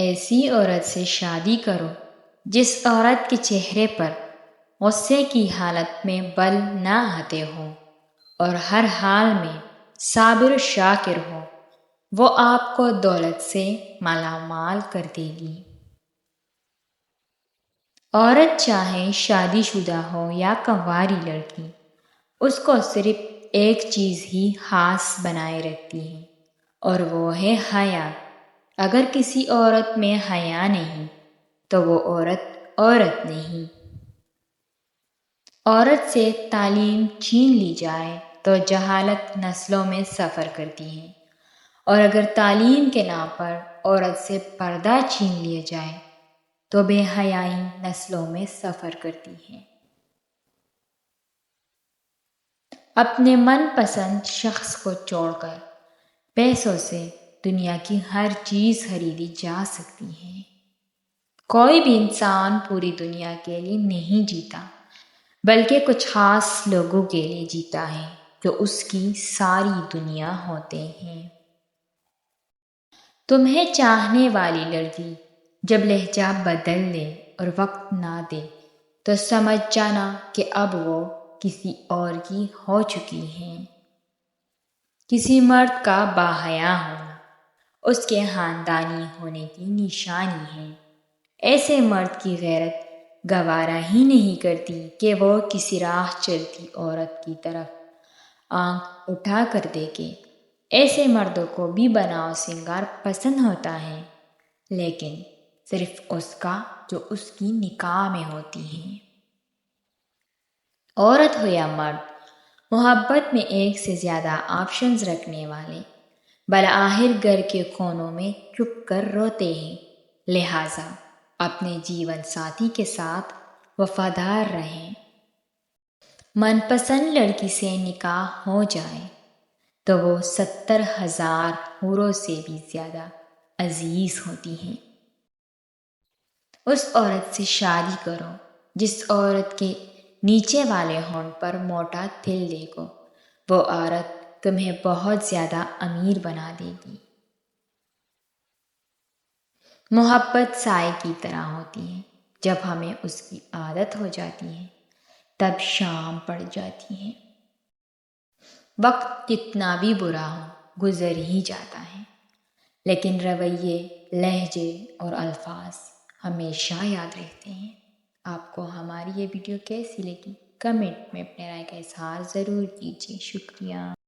ایسی عورت سے شادی کرو جس عورت کے چہرے پر غصے کی حالت میں بل نہ آتے ہوں اور ہر حال میں صابر و شاکر ہو، وہ آپ کو دولت سے مالا مال کر دے گی۔ عورت چاہے شادی شدہ ہو یا کنواری لڑکی، اس کو صرف ایک چیز ہی خاص بنائے رکھتی ہے اور وہ ہے حیا۔ اگر کسی عورت میں حیا نہیں تو وہ عورت نہیں۔ عورت سے تعلیم چھین لی جائے تو جہالت نسلوں میں سفر کرتی ہے، اور اگر تعلیم کے نام پر عورت سے پردہ چھین لیا جائے تو بے حیائی نسلوں میں سفر کرتی ہے۔ اپنے من پسند شخص کو چھوڑ کر پیسوں سے دنیا کی ہر چیز خریدی جا سکتی ہے۔ کوئی بھی انسان پوری دنیا کے لیے نہیں جیتا، بلکہ کچھ خاص لوگوں کے لیے جیتا ہے جو اس کی ساری دنیا ہوتے ہیں۔ تمہیں چاہنے والی لڑکی جب لہجہ بدل لے اور وقت نہ دے تو سمجھ جانا کہ اب وہ کسی اور کی ہو چکی ہے۔ کسی مرد کا باحیا ہونا اس کے خاندانی ہونے کی نشانی ہے۔ ایسے مرد کی غیرت گوارا ہی نہیں کرتی کہ وہ کسی راہ چلتی عورت کی طرف آنکھ اٹھا کر دیکھے۔ ایسے مردوں کو بھی بناؤ سنگار پسند ہوتا ہے، لیکن صرف اس کا جو اس کی نکاح میں ہوتی ہے۔ عورت ہو یا مرد، محبت میں ایک سے زیادہ آپشنز رکھنے والے بالآخر گھر کے کونوں میں چھپ کر روتے ہیں۔ لہٰذا اپنے جیون ساتھی کے ساتھ وفادار رہیں۔ من پسند لڑکی سے نکاح ہو جائے تو وہ 70,000 حوروں سے بھی زیادہ عزیز ہوتی ہیں۔ اس عورت سے شادی کرو جس عورت کے نیچے والے ہونٹ پر موٹا تل دیکھو، وہ عورت تمہیں بہت زیادہ امیر بنا دے گی۔ محبت سائے کی طرح ہوتی ہے، جب ہمیں اس کی عادت ہو جاتی ہے تب شام پڑ جاتی ہے۔ وقت کتنا بھی برا ہو گزر ہی جاتا ہے، لیکن رویے، لہجے اور الفاظ ہمیشہ یاد رہتے ہیں۔ آپ کو ہماری یہ ویڈیو کیسی لگی؟ کمنٹ میں اپنے رائے کا اظہار ضرور کیجیے۔ شکریہ۔